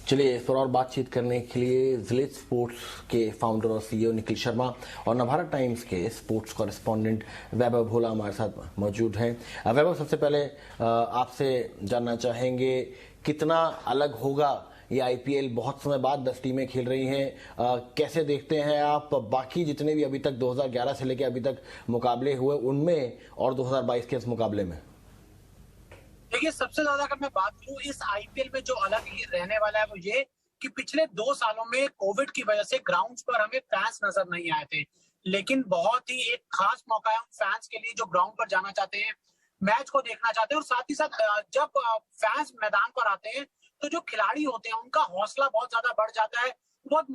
चलिए इस पर और बातचीत करने के लिए जिलेट स्पोर्ट्स के फाउंडर और सीईओ निखिल शर्मा और नवभारत टाइम्स के स्पोर्ट्स कॉरेस्पॉन्डेंट वैभव भोला हमारे साथ मौजूद हैं। वैभव, सबसे पहले आपसे जानना चाहेंगे कितना अलग होगा ये आईपीएल। बहुत समय बाद 10 टीमें खेल रही हैं, कैसे देखते हैं आप बाकी जितने भी अभी तक 2011 से लेकर अभी तक मुकाबले हुए उनमें और 2022 के इस मुकाबले में? देखिए, सबसे ज्यादा अगर मैं बात करूं इस आईपीएल में जो अलग रहने वाला है वो ये कि पिछले 2 सालों में कोविड की वजह से ग्राउंड्स पर हमें फैंस नजर नहीं आए थे, लेकिन बहुत ही एक खास मौका है उन फैंस के लिए जो ग्राउंड पर जाना चाहते हैं, मैच को देखना चाहते हैं। और साथ ही साथ जब फैंस मैदान पर आते हैं तो जो खिलाड़ी होते हैं उनका हौसला बहुत ज्यादा बढ़ जाता है, बहुत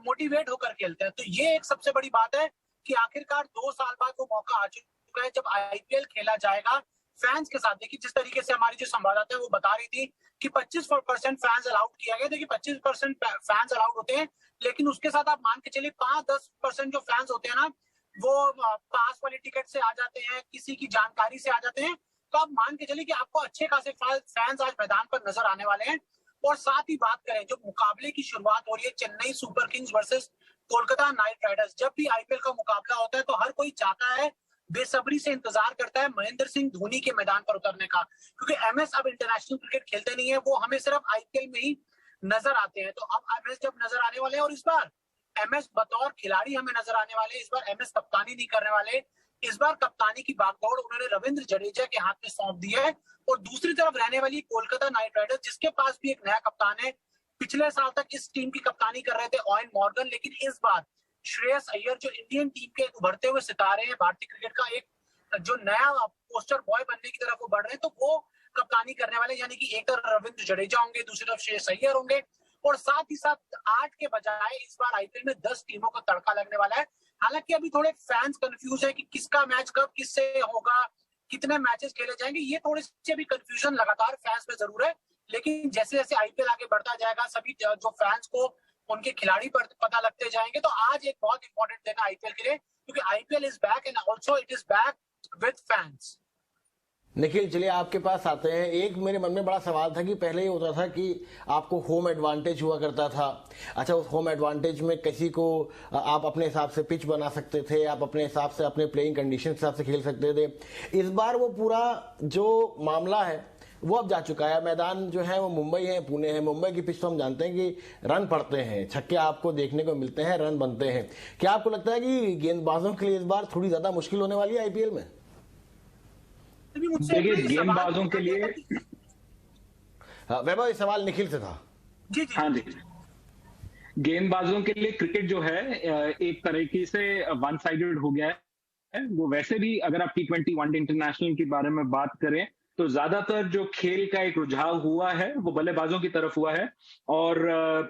मोटिवेट होकर खेलते हैं। तो ये एक सबसे बड़ी बात है कि आखिरकार 2 साल बाद वो मौका आ चुका है जब आईपीएल खेला जाएगा फैंस के साथ। देखिए, जिस तरीके से हमारी जो संवाददाता है वो बता रही थी कि 25% फैंस अलाउड किया गया। देखिए, 25% फैंस अलाउड होते हैं, लेकिन उसके साथ आप मान के चलिए 5-10% जो फैंस होते हैं ना, वो पास वाली टिकट से आ जाते हैं, किसी की जानकारी से आ जाते हैं। तो आप मान के चलिए कि आपको अच्छे खासे फैंस आज मैदान पर नजर आने वाले हैं। और साथ ही बात करें, जो मुकाबले की शुरुआत हो रही है Chennai super Kings versus Kolkata night Riders, जब भी आईपीएल का मुकाबला होता है तो हर कोई चाहता है, बेसब्री से इंतजार करता है महेंद्र सिंह धोनी के मैदान पर उतरने का, क्योंकि एमएस अब इंटरनेशनल क्रिकेट खेलते नहीं है, वो हमें सिर्फ आईपीएल में ही नजर आते हैं। तो अब एमएस जब नजर आने वाले हैं, और इस बार एमएस बतौर खिलाड़ी हमें नजर आने वाले हैं, इस बार एमएस कप्तानी नहीं करने वाले। इस बार कप्तानी की बागडोर उन्होंने रविंद्र जडेजा के हाथ में सौंप दी है। और दूसरी तरफ रहने वाली कोलकाता नाइट राइडर्स, जिसके पास भी एक नया कप्तान है। पिछले साल तक इस टीम की कप्तानी कर रहे थे ओवेन मॉर्गन, लेकिन इस बार श्रेयस अय्यर जो इंडियन टीम के उभरते हुए सितारे हैं, भारतीय क्रिकेट का एक जो नया पोस्टर बॉय बनने की तरफ वो बढ़ रहे हैं, तो वो कप्तानी करने वाले, यानी कि एक तरफ रविंद्र जडेजा होंगे, दूसरी तरफ श्रेयस अय्यर होंगे। और साथ ही साथ 8 के बजाय इस बार आईपीएल में 10 टीमों का तड़का लगने वाला है। हालांकि अभी थोड़े फैंस कंफ्यूज है कि किसका मैच कब किससे होगा, कितने मैचेस खेले जाएंगे, ये थोड़ी सी अभी कंफ्यूजन लगातार फैंस में जरूर है। लेकिन जैसे जैसे आईपीएल आगे बढ़ता जाएगा, सभी जो फैंस को उनके खिलाड़ी पर पता लगते जाएंगे। तो आज एक बहुत इंपॉर्टेंट दिन है आईपीएल के लिए, क्योंकि IPL is back and also it is back with fans. Nikhil, चलिए आपके पास आते हैं। एक मेरे मन में बड़ा सवाल था कि पहले ये होता था कि आपको होम एडवांटेज हुआ करता था। अच्छा, उस होम एडवांटेज में किसी को आप अपने हिसाब से पिच बना सकते थे, आप अपने हिसाब से अपने प्लेइंग कंडीशन के हिसाब से खेल सकते थे। इस बार वो पूरा जो मामला है वो अब जा चुका है। मैदान जो है वो मुंबई है, पुणे है। मुंबई की पिच तो हम जानते हैं कि रन पड़ते हैं, छक्के आपको देखने को मिलते हैं, रन बनते हैं। क्या आपको लगता है कि गेंदबाजों के लिए इस बार थोड़ी ज्यादा मुश्किल होने वाली है आईपीएल में? देखिए, गेंदबाजों के लिए वैभव, ये सवाल निखिल से था। जी जी। हाँ जी, गेंदबाजों के लिए क्रिकेट जो है एक तरीके से वन साइडेड हो गया है। वो वैसे भी अगर आप T20 वनडे इंटरनेशनल के बारे में बात करें तो ज्यादातर जो खेल का एक रुझाव हुआ है वो बल्लेबाजों की तरफ हुआ है। और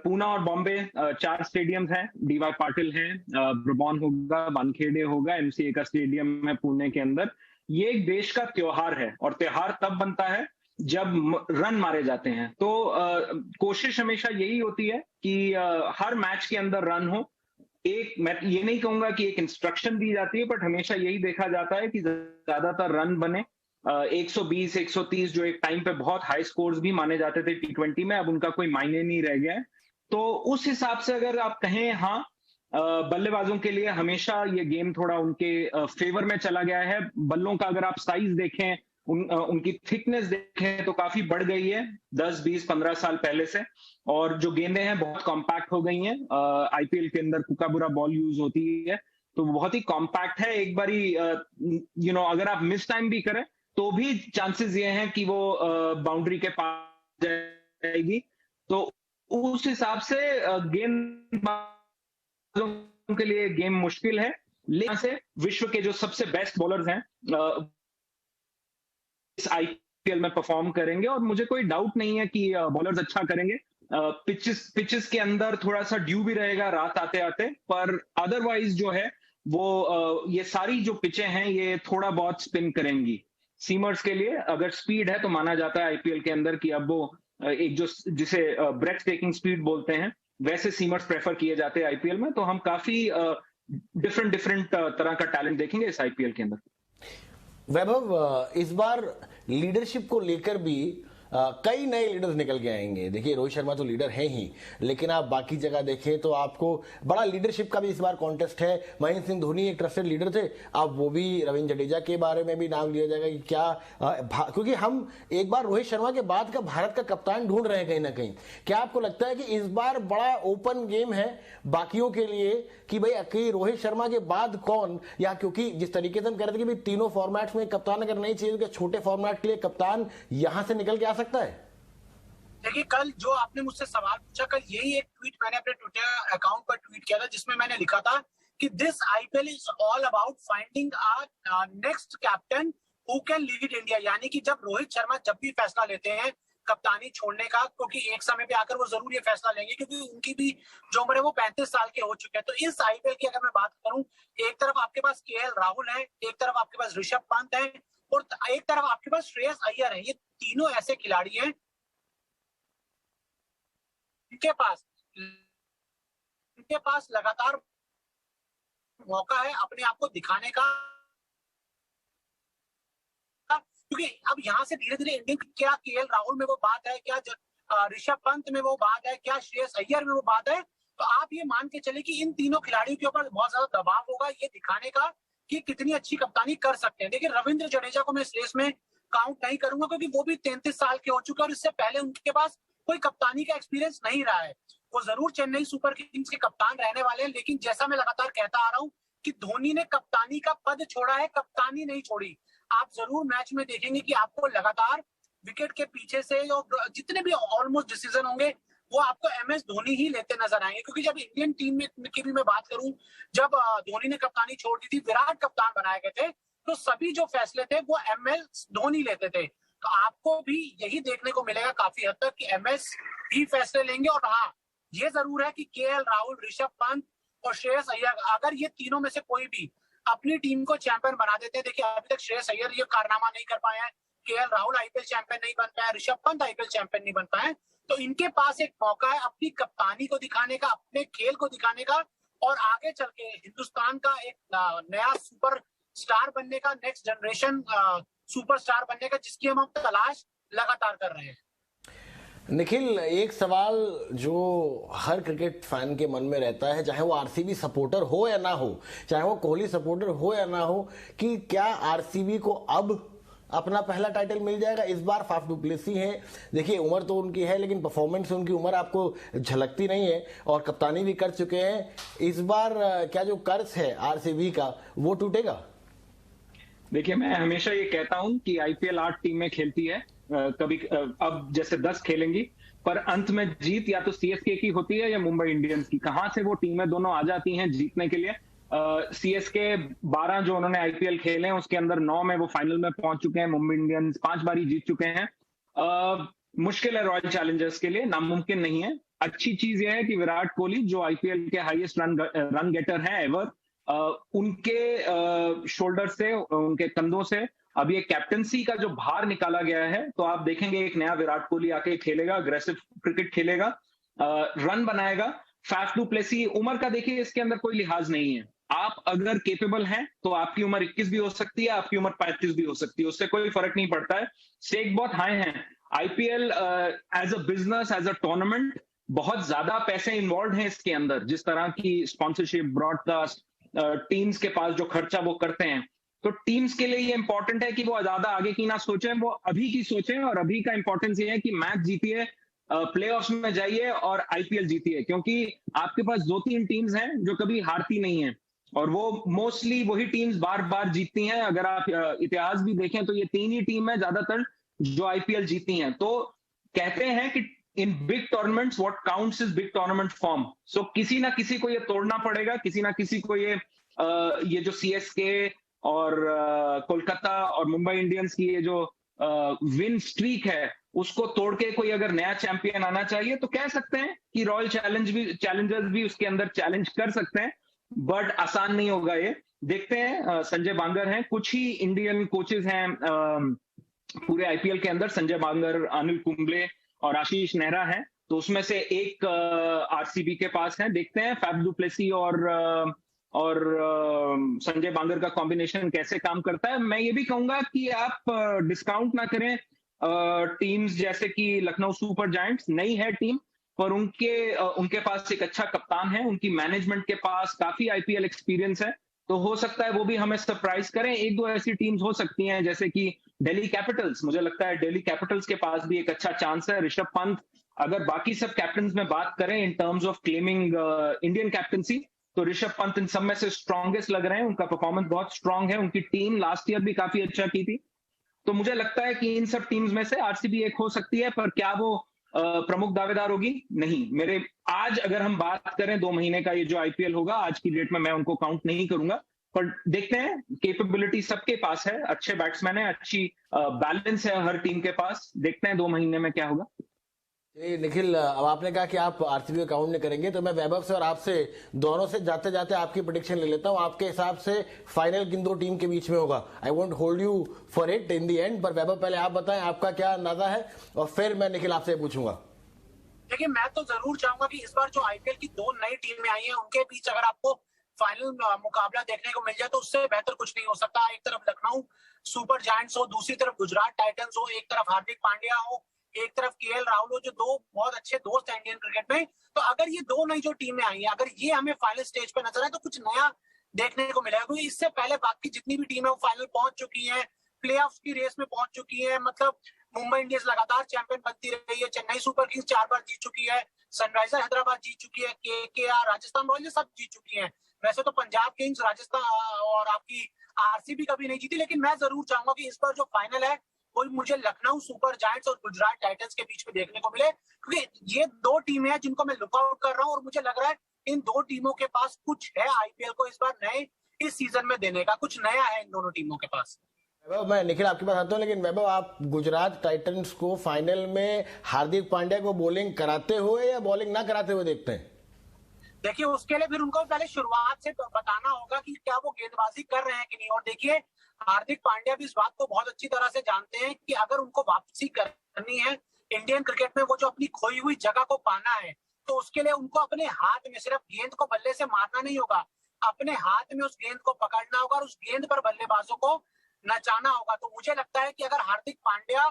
पूना और बॉम्बे 4 स्टेडियम्स हैं। डीवाई पाटिल है, ब्रुबॉर्न होगा, वानखेड़े होगा, एमसीए का स्टेडियम है पुणे के अंदर। ये एक देश का त्योहार है, और त्योहार तब बनता है जब रन मारे जाते हैं। तो कोशिश हमेशा यही होती है कि हर मैच के अंदर रन हो। मैं ये नहीं कहूंगा कि एक इंस्ट्रक्शन दी जाती है, बट हमेशा यही देखा जाता है कि ज्यादातर रन बने। 120 130 जो एक टाइम पे बहुत हाई स्कोर्स भी माने जाते थे T20 में, अब उनका कोई मायने नहीं रह गया है। तो उस हिसाब से अगर आप कहें, हाँ, बल्लेबाजों के लिए हमेशा ये गेम थोड़ा उनके फेवर में चला गया है। बल्लों का अगर आप साइज देखें, उनकी थिकनेस देखें तो काफी बढ़ गई है 10 20 15 साल पहले से। और जो गेंदें हैं बहुत कॉम्पैक्ट हो गई हैं। आईपीएल के अंदर कुकाबुरा बॉल यूज होती है, तो बहुत ही कॉम्पैक्ट है। एक बारी अगर आप मिस टाइम भी करें तो भी चांसेस ये हैं कि वो बाउंड्री के पास जाएगी। तो उस हिसाब से गेंदबाजों के लिए गेम मुश्किल है। लेकिन से विश्व के जो सबसे बेस्ट बॉलर्स हैं इस आईपीएल में परफॉर्म करेंगे, और मुझे कोई डाउट नहीं है कि बॉलर्स अच्छा करेंगे। पिचेस के अंदर थोड़ा सा ड्यू भी रहेगा रात आते आते, पर अदरवाइज जो है वो ये सारी जो पिचें हैं ये थोड़ा बहुत स्पिन करेंगी। सीमर्स के लिए अगर स्पीड है तो माना जाता है आईपीएल के अंदर कि अब वो एक जो जिसे ब्रेथ टेकिंग स्पीड बोलते हैं, वैसे सीमर्स प्रेफर किए जाते हैं आईपीएल में। तो हम काफी डिफरेंट तरह का टैलेंट देखेंगे इस आईपीएल के अंदर। वैभव, इस बार लीडरशिप को लेकर भी कई नए लीडर्स निकल के आएंगे। देखिए रोहित शर्मा तो लीडर है ही, लेकिन आप बाकी जगह देखें तो आपको बड़ा लीडरशिप का भी इस बार कॉन्टेस्ट है। महेंद्र सिंह धोनी एक ट्रस्टेड लीडर थे, अब वो भी रविंद्र जडेजा के बारे में भी नाम लिया जाएगा कि क्या क्योंकि हम एक बार रोहित शर्मा के बाद का भारत का कप्तान ढूंढ रहे हैं कहीं ना कहीं। क्या आपको लगता है कि इस बार बड़ा ओपन गेम है बाकियों के लिए कि भाई अकेले रोहित शर्मा के बाद कौन, या क्योंकि जिस तरीके से हम कह रहे थे कि भाई तीनों फॉर्मेट्स में कप्तान अगर नहीं चाहिए तो छोटे फॉर्मेट के लिए कप्तान यहां से निकल के आ सकता है? देखिए कल जो आपने मुझसे सवाल पूछा, कल यही एक ट्वीट मैंने अपने ट्विटर अकाउंट पर ट्वीट किया था जिसमें मैंने लिखा था कि this IPL is all about finding a next captain who can lead India. यानी कि जब रोहित शर्मा जब भी फैसला लेते हैं कप्तानी छोड़ने का, क्योंकि एक समय पे आकर वो जरूर ये फैसला लेंगे क्योंकि उनकी भी जो उम्र है वो 35 साल के हो चुके हैं। तो इस आईपीएल की अगर मैं बात करूं, एक तरफ आपके पास केएल राहुल है, एक तरफ आपके पास ऋषभ पंत है और एक तरफ आपके पास श्रेयस अय्यर है। ये तीनों ऐसे खिलाड़ी हैं इनके पास लगातार मौका है अपने आप को दिखाने का, क्योंकि अब यहाँ से धीरे धीरे इंडियन क्या केएल राहुल में वो बात है, क्या ऋषभ पंत में वो बात है, क्या श्रेयस अय्यर में वो बात है, तो आप ये मान के चले कि इन तीनों खिलाड़ियों के ऊपर बहुत ज्यादा दबाव होगा ये दिखाने का कि कितनी अच्छी कप्तानी कर सकते हैं। देखिए रविंद्र जडेजा को मैं इस रेस में काउंट नहीं करूंगा क्योंकि वो भी 33 साल के हो चुके हैं और इससे पहले उनके पास कोई कप्तानी का एक्सपीरियंस नहीं रहा है। वो जरूर चेन्नई सुपर किंग्स के कप्तान रहने वाले हैं, लेकिन जैसा मैं लगातार कहता आ रहा हूं कि धोनी ने कप्तानी का पद छोड़ा है, कप्तानी नहीं छोड़ी। आप जरूर मैच में देखेंगे कि आपको लगातार विकेट के पीछे से और जितने भी ऑलमोस्ट डिसीजन होंगे वो आपको एमएस धोनी ही लेते नजर आएंगे। क्योंकि जब इंडियन टीम में की भी मैं बात करूं, जब धोनी ने कप्तानी छोड़ दी थी, विराट कप्तान बनाए गए थे, तो सभी जो फैसले थे वो एमएस धोनी लेते थे। तो आपको भी यही देखने को मिलेगा काफी हद तक कि एमएस भी फैसले लेंगे। और हाँ, ये जरूर है कि केएल राहुल, ऋषभ पंत और श्रेयस अय्यर, अगर ये तीनों में से कोई भी अपनी टीम को चैंपियन बना देते हैं, देखिए अभी तक श्रेयस अय्यर ये कारनामा नहीं कर पाए हैं, केएल राहुल आईपीएल चैंपियन नहीं बन पाया, ऋषभ पंत आईपीएल चैंपियन नहीं बन पाए, तो इनके पास एक मौका है अपनी कप्तानी को दिखाने का, अपने खेल को दिखाने का और आगे चल के हिंदुस्तान का एक नया सुपर स्टार बनने का, नेक्स्ट जनरेशन सुपरस्टार बनने का, जिसकी हम तलाश लगातार कर रहे हैं। निखिल, एक सवाल जो हर क्रिकेट फैन के मन में रहता है, चाहे वो आरसीबी सपोर्टर हो या ना हो, चाहे वो कोहली सपोर्टर हो या ना हो, कि क्या आरसीबी को अब अपना पहला टाइटल मिल जाएगा? इस बार फाफ डु प्लेसी है, देखिए उम्र तो उनकी है लेकिन परफॉर्मेंस उनकी उम्र आपको झलकती नहीं है और कप्तानी भी कर चुके हैं। इस बार क्या जो कर्ज है आरसीबी का वो टूटेगा? देखिए मैं हमेशा ये कहता हूं कि आईपीएल 8 टीमें खेलती है, कभी अब जैसे 10 खेलेंगी, पर अंत में जीत या तो सीएसके की होती है या मुंबई इंडियंस की। कहां से वो टीमें दोनों आ जाती हैं जीतने के लिए? सीएसके 12 जो उन्होंने आईपीएल खेले हैं उसके अंदर 9 में वो फाइनल में पहुंच चुके हैं, मुंबई इंडियंस 5 बारी जीत चुके हैं। मुश्किल है रॉयल चैलेंजर्स के लिए, नामुमकिन नहीं है। अच्छी चीज यह है कि विराट कोहली जो आईपीएल के हाईएस्ट रन गेटर हैं एवर, उनके शोल्डर से, उनके कंधों से अभी एक कैप्टनसी का जो भार निकाला गया है, तो आप देखेंगे एक नया विराट कोहली आके खेलेगा, अग्रेसिव क्रिकेट खेलेगा, रन बनाएगा। फाफ डु प्लेसी उम्र का देखिए इसके अंदर कोई लिहाज नहीं है, आप अगर केपेबल हैं तो आपकी उम्र 21 भी हो सकती है, आपकी उम्र 35 भी हो सकती है, उससे कोई फर्क नहीं पड़ता है। स्टेक बहुत हाई हैं। IPL as a business, as a tournament, बहुत ज्यादा पैसे इन्वॉल्व हैं इसके अंदर, जिस तरह की स्पॉन्सरशिप, ब्रॉडकास्ट, टीम्स के पास जो खर्चा वो करते हैं, तो टीम्स के लिए ये इंपॉर्टेंट है कि वो ज्यादा आगे की ना सोचें, वो अभी की सोचें। और अभी का इंपॉर्टेंस ये है कि मैच जीतिए, प्लेऑफ्स में जाइए और आईपीएल जीतिए, क्योंकि आपके पास 2-3 टीम्स हैं जो कभी हारती नहीं है और वो मोस्टली वही टीम्स बार बार जीतती हैं। अगर आप इतिहास भी देखें तो ये 3 ही टीम है ज्यादातर जो आईपीएल जीती हैं। तो कहते हैं कि in big tournaments what counts is big tournament form. So किसी ना किसी को ये तोड़ना पड़ेगा, किसी ना किसी को ये जो सीएसके और कोलकाता और मुंबई इंडियंस की ये जो विन स्ट्रीक है उसको तोड़ के कोई अगर नया चैंपियन आना चाहिए तो कह सकते हैं कि रॉयल चैलेंजर्स भी उसके अंदर चैलेंज कर सकते हैं, बट आसान नहीं होगा ये। देखते हैं। संजय बांगर हैं, कुछ ही इंडियन कोचेज हैं पूरे आईपीएल के अंदर, संजय बांगर, अनिल कुंबले और आशीष नेहरा हैं, तो उसमें से एक आरसीबी के पास है। देखते हैं फैफ डु प्लेसी और संजय बांगर का कॉम्बिनेशन कैसे काम करता है। मैं ये भी कहूंगा कि आप डिस्काउंट ना करें टीम्स जैसे कि लखनऊ सुपर जायंट्स नई है टीम, पर उनके पास एक अच्छा कप्तान है, उनकी मैनेजमेंट के पास काफी आईपीएल एक्सपीरियंस है, तो हो सकता है वो भी हमें सरप्राइज करें। एक दो ऐसी टीम्स हो सकती हैं जैसे कि दिल्ली कैपिटल्स, मुझे लगता है दिल्ली कैपिटल्स के पास भी एक अच्छा चांस है। ऋषभ पंत, अगर बाकी सब कैप्टन में बात करें in terms of claiming Indian captaincy, तो ऋषभ पंत इन सब में से स्ट्रॉन्गेस्ट लग रहे हैं, उनका परफॉर्मेंस बहुत स्ट्रांग है, उनकी टीम लास्ट ईयर भी काफी अच्छा की थी। तो मुझे लगता है कि इन सब टीम्स में से आरसीबी एक हो सकती है, पर क्या वो प्रमुख दावेदार होगी? नहीं। मेरे आज अगर हम बात करें 2 महीने का ये जो आईपीएल होगा, आज की डेट में मैं उनको काउंट नहीं करूंगा, पर देखते हैं। कैपेबिलिटी सबके पास है, अच्छे बैट्समैन है, अच्छी बैलेंस है हर टीम के पास। देखते हैं 2 महीने में क्या होगा। निखिल, अब आपने कहा कि आप आरसीबी को काउंट नहीं करेंगे, तो मैं वैभव से और आपसे दोनों से जाते जाते आपकी प्रेडिक्शन ले लेता हूं। आपके हिसाब से फाइनल किन दो टीम के बीच में होगा? I won't hold you for it in the and, पर वैभव पहले आप बताएं आपका क्या अंदाजा है, और फिर मैं निखिल आपसे पूछूंगा। देखिए, मैं तो जरूर चाहूंगा कि इस बार जो आईपीएल की 2 नई टीमें आई हैं उनके बीच अगर आपको फाइनल मुकाबला देखने को मिल जाए तो उससे बेहतर कुछ नहीं हो सकता। एक तरफ लखनऊ सुपर जायंट्स हो, दूसरी तरफ गुजरात टाइटंस हो, एक तरफ हार्दिक पांड्या हो, एक तरफ केएल राहुल हो, जो 2 बहुत अच्छे दोस्त हैं इंडियन क्रिकेट में। तो अगर ये 2 नई जो टीमें आई हैं, अगर ये हमें फाइनल स्टेज पे नजर आए तो कुछ नया देखने को मिलेगा, क्योंकि इससे पहले बाकी जितनी भी टीमें वो फाइनल पहुंच चुकी हैं, प्लेऑफ्स की रेस में पहुंच चुकी है। मतलब मुंबई इंडियंस लगातार चैंपियन बनती रही है, चेन्नई सुपर किंग्स 4 बार जीत चुकी है, सनराइजर हैदराबाद जीत चुकी है, केकेआर, राजस्थान रॉयल्स सब जीत चुकी हैं। वैसे तो पंजाब किंग्स, राजस्थान और आपकी आरसीबी कभी नहीं जीती, लेकिन मैं जरूर चाहूंगा कि इस बार जो फाइनल है वो मुझे लखनऊ सुपर जायंट्स और गुजरात टाइटंस के बीच में देखने को मिले, क्योंकि ये 2 टीमें हैं जिनको मैं लुकआउट कर रहा हूं, और मुझे लग रहा है इन 2 टीमों के पास कुछ है आईपीएल को इस बार नए इस सीजन में देने का, कुछ नया है इन दोनों टीमों के पास। वैभव, मैं निखिल आपके पास आता हूं, लेकिन वैभव, आप गुजरात टाइटंस को फाइनल में हार्दिक पांड्या को बॉलिंग कराते हुए या बॉलिंग ना कराते हुए देखते हैं? देखिए, उसके लिए फिर उनको पहले शुरुआत से बताना होगा कि क्या वो गेंदबाजी कर रहे हैं कि नहीं। और देखिए, हार्दिक पांड्या भी इस बात को बहुत अच्छी तरह से जानते हैं कि अगर उनको वापसी करनी है इंडियन क्रिकेट में, वो जो अपनी खोई हुई जगह को पाना है, तो उसके लिए उनको अपने हाथ में सिर्फ गेंद को बल्ले से मारना नहीं होगा, अपने हाथ में उस गेंद को पकड़ना होगा और उस गेंद पर बल्लेबाजों को नचाना होगा। तो मुझे लगता है कि अगर हार्दिक पांड्या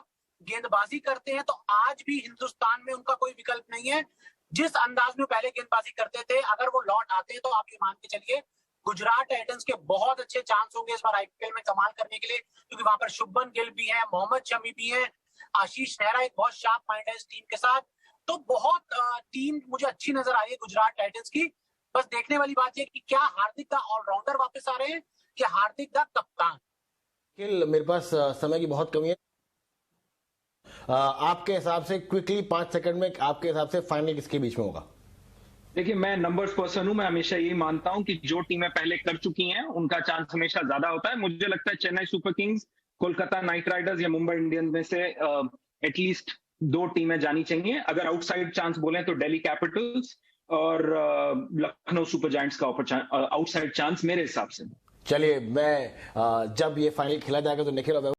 गेंदबाजी करते हैं तो आज भी हिंदुस्तान में उनका कोई विकल्प नहीं है। जिस अंदाज में पहले गेंदबाजी करते थे, अगर वो लौट आते हैं तो आप ये मान के चलिए गुजरात टाइटंस के बहुत अच्छे चांस होंगे इस बार आईपीएल में कमाल करने के लिए, क्योंकि वहां पर शुभमन गिल भी है, मोहम्मद शमी भी है, आशीष नेहरा एक बहुत शार्प माइंड है इस टीम के साथ। तो बहुत टीम मुझे अच्छी नजर आ रही है गुजरात टाइटंस की। बस देखने वाली बात यह कि क्या हार्दिक का ऑलराउंडर वापस आ रहे हैं या हार्दिक का कप्तान। निखिल, मेरे पास समय की बहुत कमी है, आपके हिसाब से क्विकली 5 सेकंड में आपके हिसाब से फाइनल किसके बीच में होगा? देखिए, मैं नंबर्स पर्सन हूं, मैं हमेशा यही मानता हूं कि जो टीमें पहले कर चुकी हैं उनका चांस हमेशा ज्यादा होता है। मुझे लगता है Chennai super Kings, Kolkata night Riders या मुंबई इंडियंस में से एटलीस्ट 2 टीमें जानी चाहिए। अगर आउटसाइड चांस बोले तो दिल्ली कैपिटल्स और लखनऊ सुपर जायंट्स का आउटसाइड चांस मेरे हिसाब से। चलिए, मैं जब ये फाइनल खेला जाएगा तो निखिल और